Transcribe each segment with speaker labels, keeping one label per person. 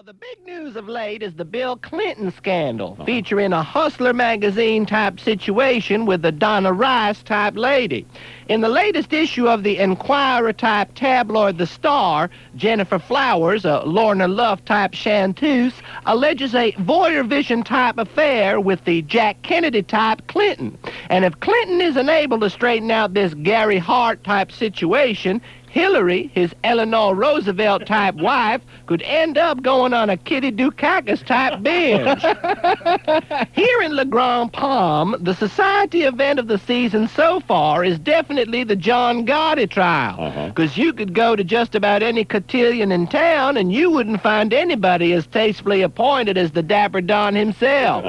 Speaker 1: The big news of late is the Bill Clinton scandal, featuring a Hustler magazine-type situation with a Donna Rice-type lady. In the latest issue of the Enquirer-type tabloid The Star, Jennifer Flowers, a Lorna Luft-type chanteuse, alleges a voyeur vision-type affair with the Jack Kennedy-type Clinton. And if Clinton isn't able to straighten out this Gary Hart-type situation, Hillary, his Eleanor Roosevelt-type wife, could end up going on a Kitty Dukakis-type binge. Here in Le Grand Palm, the society event of the season so far is definitely the John Gotti trial, because you could go to just about any cotillion in town and you wouldn't find anybody as tastefully appointed as the Dapper Don himself.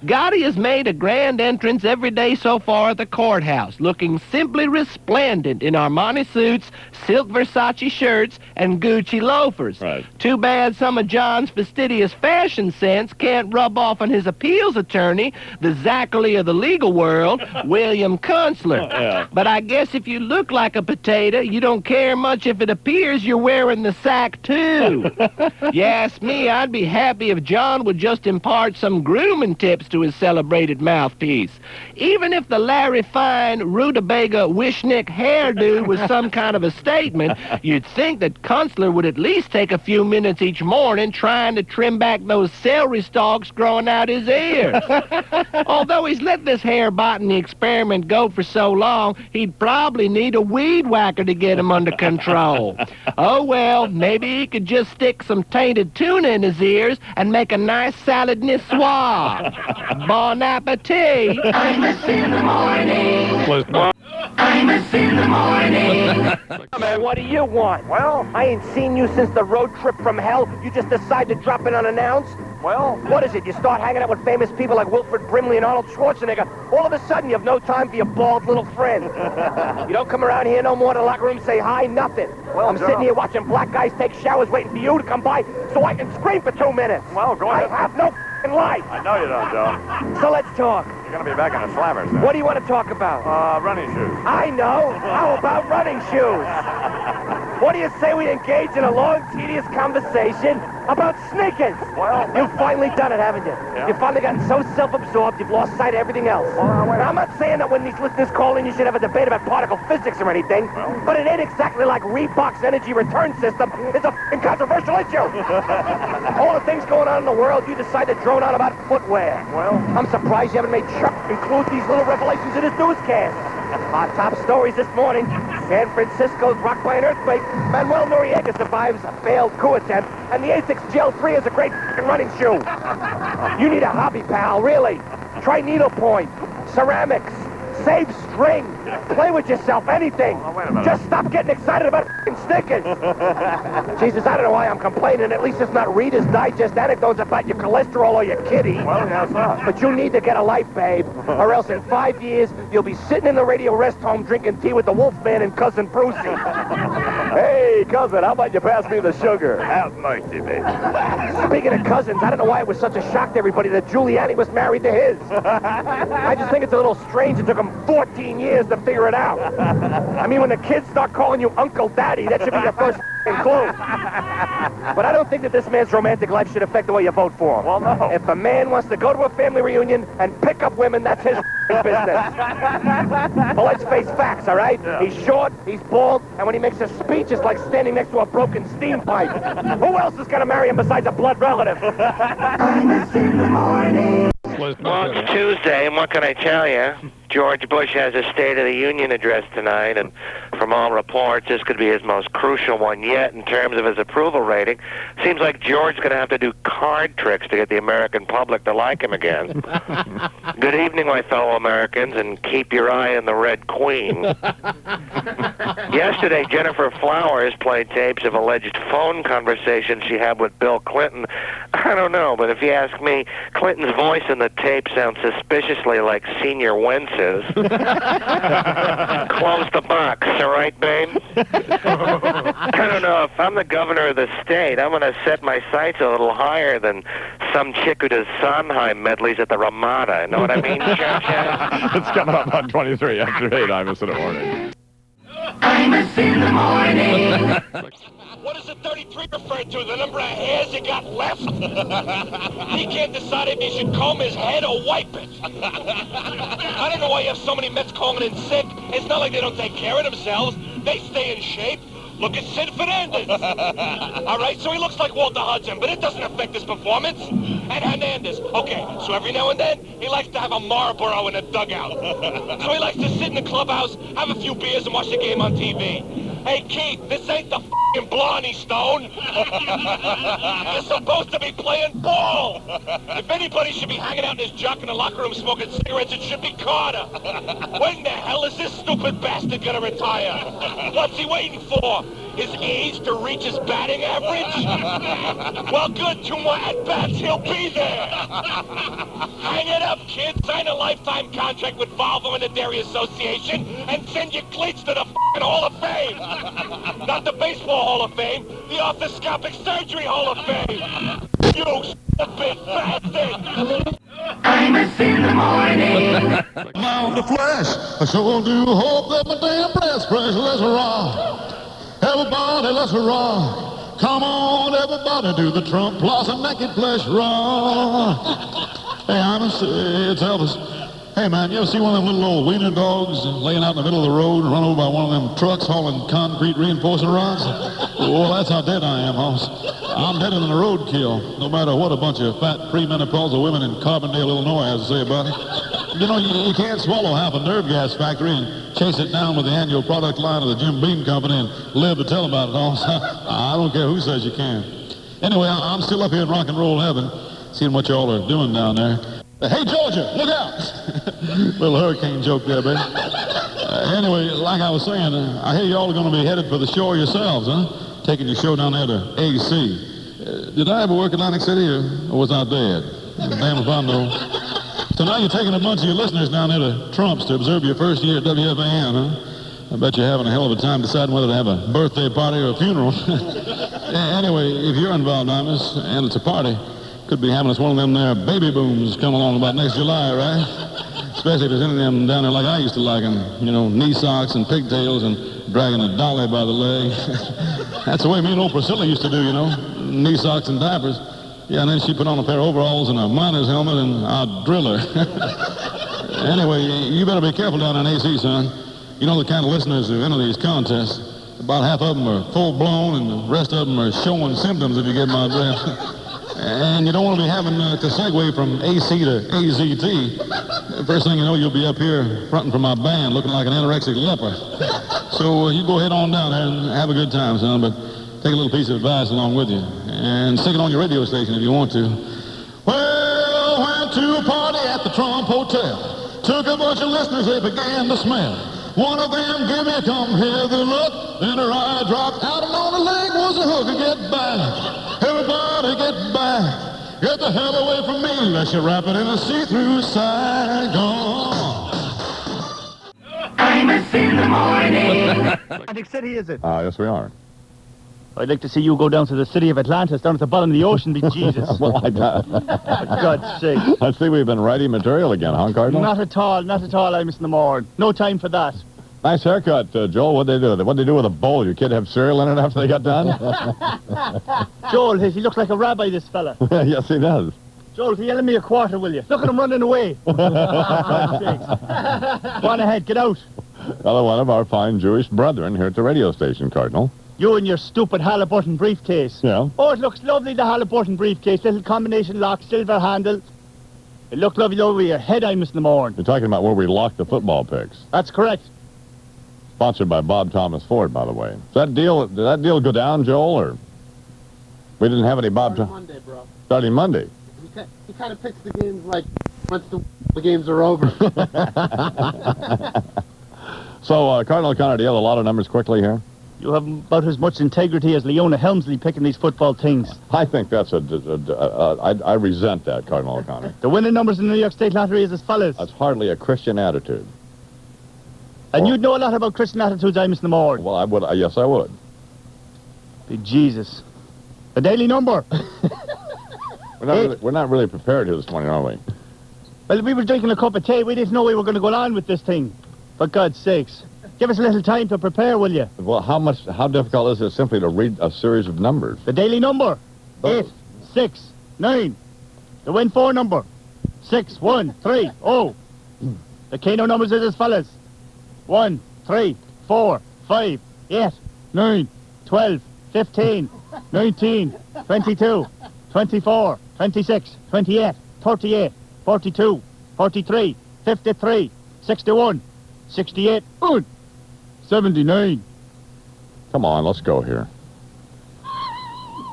Speaker 1: Gotti has made a grand entrance every day so far at the courthouse, looking simply resplendent in Armani suits, silk Versace shirts, and Gucci loafers.
Speaker 2: Right.
Speaker 1: Too bad some of John's fastidious fashion sense can't rub off on his appeals attorney, the Zachary of the legal world, William Kunstler. But I guess if you look like a potato, you don't care much if it appears you're wearing the sack, too. You ask me, I'd be happy if John would just impart some grooming tips to his celebrated mouthpiece. Even if the Larry Fine, rutabaga, wishnick hairdo was some kind of a statement, you'd think that Kunstler would at least take a few minutes each morning trying to trim back those celery stalks growing out his ears. Although he's let this hair botany experiment go for so long, he'd probably need a weed whacker to get him under control. Oh well, maybe he could just stick some tainted tuna in his ears and make a nice salad niçoise. Bon appetit! Imus in the morning. Imus in the morning. Man, what do you want?
Speaker 3: Well,
Speaker 1: I ain't seen you since the road trip from hell. You just decide to drop in unannounced?
Speaker 3: well,
Speaker 1: What is it? You start hanging out with famous people like Wilfred, Brimley, and Arnold Schwarzenegger. All of a sudden, you have no time for your bald little friend. You don't come around here no more to the locker room, say hi, nothing.
Speaker 3: Well,
Speaker 1: I'm sitting here watching black guys take showers, waiting for you to come by so I can scream for 2 minutes.
Speaker 3: Well, go ahead.
Speaker 1: I have no f***ing life.
Speaker 3: I know you don't, Joe.
Speaker 1: So let's talk.
Speaker 3: You're going to be back in a slammer soon.
Speaker 1: What do you want to talk about?
Speaker 3: Running shoes.
Speaker 1: I know. How about running shoes? What do you say we engage in a long, tedious conversation about sneakers?
Speaker 3: Well,
Speaker 1: You've finally done it, haven't you?
Speaker 3: Yeah.
Speaker 1: You've finally gotten so self-absorbed you've lost sight of everything else.
Speaker 3: wait.
Speaker 1: Now, I'm not saying that when these listeners call in you should have a debate about particle physics or anything, but it ain't exactly like Reebok's energy return system is a f***ing controversial issue. All the things going on in the world, you decide to drone on about footwear.
Speaker 3: Well,
Speaker 1: I'm surprised you haven't made Chuck include these little revelations in his newscast. Our top stories this morning: San Francisco's rocked by an earthquake. Manuel Noriega survives a failed coup attempt, and the Asics Gel 3 is a great f***ing running shoe. You need a hobby, pal, really. Try needlepoint, ceramics, save string, play with yourself, anything.
Speaker 3: Oh, wait a minute.
Speaker 1: Just stop getting excited about f***ing Snickers. Jesus, I don't know why I'm complaining. At least it's not Reader's Digest anecdotes about your cholesterol or your kitty.
Speaker 3: well, yes, sir.
Speaker 1: But you need to get a life, babe, or else in 5 years, you'll be sitting in the radio rest home drinking tea with the Wolfman and Cousin Brucey.
Speaker 3: Hey, cousin, how about you pass me the sugar? Have mercy, baby.
Speaker 1: Speaking of cousins, I don't know why it was such a shock to everybody that Giuliani was married to his. I just think it's a little strange it took him 14 years to figure it out. I mean, when the kids start calling you Uncle Daddy, that should be your first clue. But I don't think that this man's romantic life should affect the way you vote for him.
Speaker 3: Well, no.
Speaker 1: If a man wants to go to a family reunion and pick up women, that's his business. But let's face facts, all right?
Speaker 3: Yeah.
Speaker 1: He's short, he's bald, and when he makes a speech, it's like standing next to a broken steam pipe. Who else is going to marry him besides a blood relative? Imus in the morning.
Speaker 4: Well, it's Tuesday, and what can I tell you? George Bush has a State of the Union address tonight, and from all reports, this could be his most crucial one yet in terms of his approval rating. Seems like George's going to have to do card tricks to get the American public to like him again. Good evening, my fellow Americans, and keep your eye on the Red Queen. Yesterday, Jennifer Flowers played tapes of alleged phone conversations she had with Bill Clinton. I don't know, but if you ask me, Clinton's voice in the tape sounds suspiciously like Senior Wentz's. Close the box, all right, babe? I don't know. If I'm the governor of the state, I'm going to set my sights a little higher than some chick who does Sondheim medleys at the Ramada. Know what I mean, Cha-Cha?
Speaker 2: It's coming up on 23 after 8. Imus in the morning.
Speaker 1: Imus in the morning.
Speaker 2: What does the 33 refer to? The number of hairs you got left? He can't decide if he should comb his head or wipe it. I don't know why you have so many Mets calling in sick. It's not like they don't take care of themselves. They stay in shape. Look at Sid Fernandez. All right, so he looks like Walter Hudson, but it doesn't affect his performance. And Hernandez. Okay, so every now and then, he likes to have a Marlboro in a dugout. So he likes to sit in the clubhouse, have a few beers, and watch the game on TV. Hey, Keith, this ain't the f***ing Blarney Stone. You're supposed to be playing ball. If anybody should be hanging out in his junk in the locker room smoking cigarettes, it should be Carter. When the hell is this stupid bastard gonna retire? What's he waiting for? His age to reach his batting average? Well, good, 2 more at-bats, he'll be there. Hang it up, kid. Sign a lifetime contract with Volvo and the Dairy Association and send your cleats to the f***ing Hall of Fame. Not the Baseball Hall of Fame, the Arthroscopic Surgery Hall of Fame. You stupid bastard.
Speaker 1: Imus in the morning.
Speaker 5: Now the flesh, I sure do hope that my damn breath's fresh. Let's rock. Everybody, let's rock. Come on, everybody, do the Trump plus a naked flesh rock. Hey, it's Elvis. Hey, man, you ever see one of them little old wiener dogs laying out in the middle of the road and run over by one of them trucks hauling concrete reinforcing rods? Well, that's how dead I am, hoss. I'm deader than a roadkill, no matter what a bunch of fat pre-menopausal women in Carbondale, Illinois has to say about it. You know, you can't swallow half a nerve gas factory and chase it down with the annual product line of the Jim Beam Company and live to tell about it all. I don't care who says you can. Anyway, I'm still up here in rock and roll heaven, seeing what y'all are doing down there. Hey, Georgia, look out! Little hurricane joke there, baby. Anyway, like I was saying, I hear y'all are going to be headed for the shore yourselves, huh? Taking your show down there to AC. Did I ever work in Atlantic City, or was I dead? Damn if I know. So now you're taking a bunch of your listeners down there to Trump's to observe your first year at WFAN, huh? I bet you're having a hell of a time deciding whether to have a birthday party or a funeral. Anyway, if you're involved, Imus, and it's a party, could be having us one of them there baby booms come along about next July, right? Especially if there's any of them down there like I used to like them. You know, knee socks and pigtails and dragging a dolly by the leg. That's the way me and old Priscilla used to do, you know. Knee socks and diapers. Yeah, and then she put on a pair of overalls and a miner's helmet and I'd drill her. Anyway, you better be careful down in AC, son. You know the kind of listeners who enter these contests. About half of them are full-blown and the rest of them are showing symptoms, if you get my drift. And you don't want to be having to segue from AC to AZT. First thing you know, you'll be up here fronting for my band looking like an anorexic leper. So you go ahead on down there and have a good time, son, but take a little piece of advice along with you. And stick it on your radio station if you want to. Well, went to a party at the Trump Hotel. Took a bunch of listeners, they began to smell. One of them gave me a come hither look. Then her eye dropped out and on her leg was a hook. Get back. Everybody get back. Get the hell away from me unless you wrap it in a see-through Saigon.
Speaker 1: Imus in the morning.
Speaker 6: Atlantic City, is it?
Speaker 3: Yes, we are.
Speaker 6: I'd like to see you go down to the city of Atlantis, down at the bottom of the ocean, be Jesus.
Speaker 3: Well,
Speaker 6: For God's sake.
Speaker 3: I see we've been writing material again, huh, Cardinal?
Speaker 6: Not at all, Imus in the morning. No time for that.
Speaker 3: Nice haircut, Joel. What'd they do? What'd they do with a bowl? Your kid have cereal in it after they got done?
Speaker 6: Joel, he looks like a rabbi, this fella.
Speaker 3: Yes, he does.
Speaker 6: Joel, can you lend me a quarter, will you? Look at him running away. For God's sakes. Go on ahead, get out.
Speaker 3: Another one of our fine Jewish brethren here at the radio station, Cardinal.
Speaker 6: You and your stupid Halliburton briefcase.
Speaker 3: Yeah?
Speaker 6: Oh, it looks lovely, the Halliburton briefcase. Little combination lock, silver handle. It looked lovely over your head, Imus in the morning.
Speaker 3: You're talking about where we locked the football picks.
Speaker 6: That's correct.
Speaker 3: Sponsored by Bob Thomas Ford, by the way. Did that deal go down, Joel, or we didn't have any Bob?
Speaker 7: Starting Monday, bro.
Speaker 3: Starting Monday.
Speaker 7: He kind of picks the games like once the games are over.
Speaker 3: So, Cardinal Connor, do you have a lot of numbers quickly here?
Speaker 6: You have about as much integrity as Leona Helmsley picking these football things.
Speaker 3: I think that's I resent that, Cardinal O'Connor.
Speaker 6: The winning numbers in the New York State Lottery is as follows.
Speaker 3: That's hardly a Christian attitude.
Speaker 6: And you'd know a lot about Christian attitudes, Imus in the morning.
Speaker 3: Well, I would. Yes, I would.
Speaker 6: Be Jesus. The daily number.
Speaker 3: We're not really prepared here this morning, are we?
Speaker 6: Well, we were drinking a cup of tea. We didn't know we were going to go on with this thing. For God's sakes. Give us a little time to prepare, will you?
Speaker 3: Well, how difficult is it simply to read a series of numbers?
Speaker 6: The daily number. 8, 6, 9. The win 4 number. 6, 1, 3, 0. The Keno numbers is as follows. 1, 3, 4, 5, 8, 9, 12, 15, 19, 22, 24, 26, 28, 38, 42, 43, 53, 61, 68, 79.
Speaker 3: Come on, let's go here.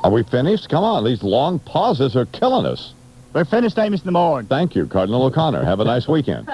Speaker 3: Are we finished? Come on, these long pauses are killing us.
Speaker 6: We're finished, Imus in the morning.
Speaker 3: Thank you, Cardinal O'Connor. Have a nice weekend.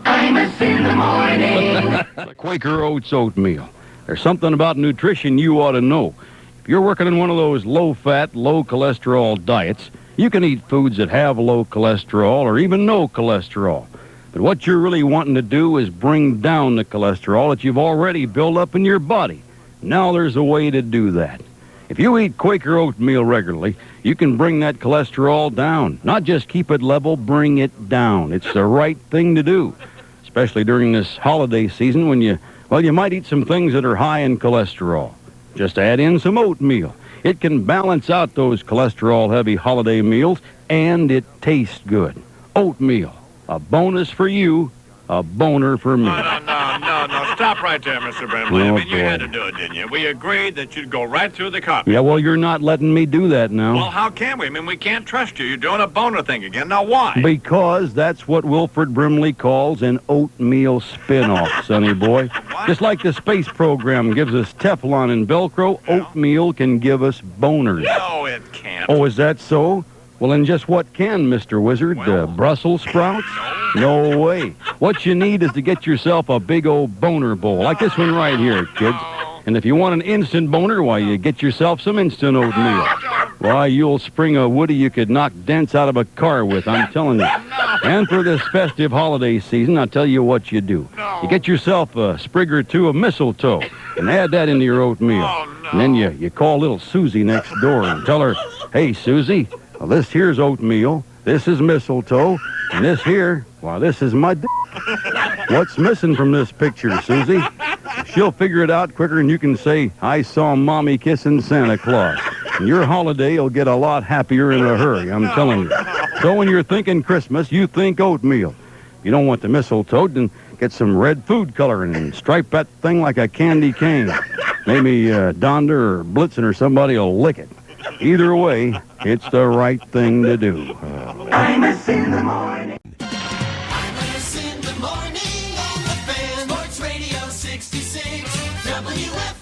Speaker 1: Imus in the morning.
Speaker 8: The Quaker Oats oatmeal. There's something about nutrition you ought to know. If you're working on one of those low-fat, low-cholesterol diets, you can eat foods that have low cholesterol or even no cholesterol. But what you're really wanting to do is bring down the cholesterol that you've already built up in your body. Now there's a way to do that. If you eat Quaker oatmeal regularly, you can bring that cholesterol down. Not just keep it level, bring it down. It's the right thing to do, especially during this holiday season when you might eat some things that are high in cholesterol. Just add in some oatmeal. It can balance out those cholesterol-heavy holiday meals, and it tastes good. Oatmeal, a bonus for you, a boner for me.
Speaker 2: No. Stop right there, Mr. Brimley.
Speaker 8: Oh,
Speaker 2: I mean, you
Speaker 8: boy.
Speaker 2: had to do it, didn't you? We agreed that you'd go right through the copy.
Speaker 8: Yeah, well, you're not letting me do that now.
Speaker 2: Well, how can we? I mean, we can't trust you. You're doing a boner thing again. Now, why?
Speaker 8: Because that's what Wilfred Brimley calls an oatmeal spin-off, sonny boy. Just like the space program gives us Teflon and Velcro, oatmeal can give us boners.
Speaker 2: No, it can't.
Speaker 8: Oh, is that so? Well, then just what can, Mr. Wizard? Brussels sprouts? No way. What you need is to get yourself a big old boner bowl, like this one right here, kids. And if you want an instant boner, why, you get yourself some instant oatmeal. Why, you'll spring a woody you could knock dents out of a car with, I'm telling you. And for this festive holiday season, I'll tell you what you do. You get yourself a sprig or two of mistletoe and add that into your oatmeal. And then you call little Susie next door and tell her, hey, Susie, well, this here's oatmeal, this is mistletoe, and this here, well, this is my What's missing from this picture, Susie? She'll figure it out quicker than you can say, I saw Mommy kissing Santa Claus. And your holiday will get a lot happier in a hurry, I'm telling you. So when you're thinking Christmas, you think oatmeal. If you don't want the mistletoe, then get some red food coloring and stripe that thing like a candy cane. Maybe Donda or Blitzen or somebody will lick it. Either way, it's the right thing to do.
Speaker 1: Imus in the morning.
Speaker 9: Imus in the morning on the fan. Sports Radio 66 WF.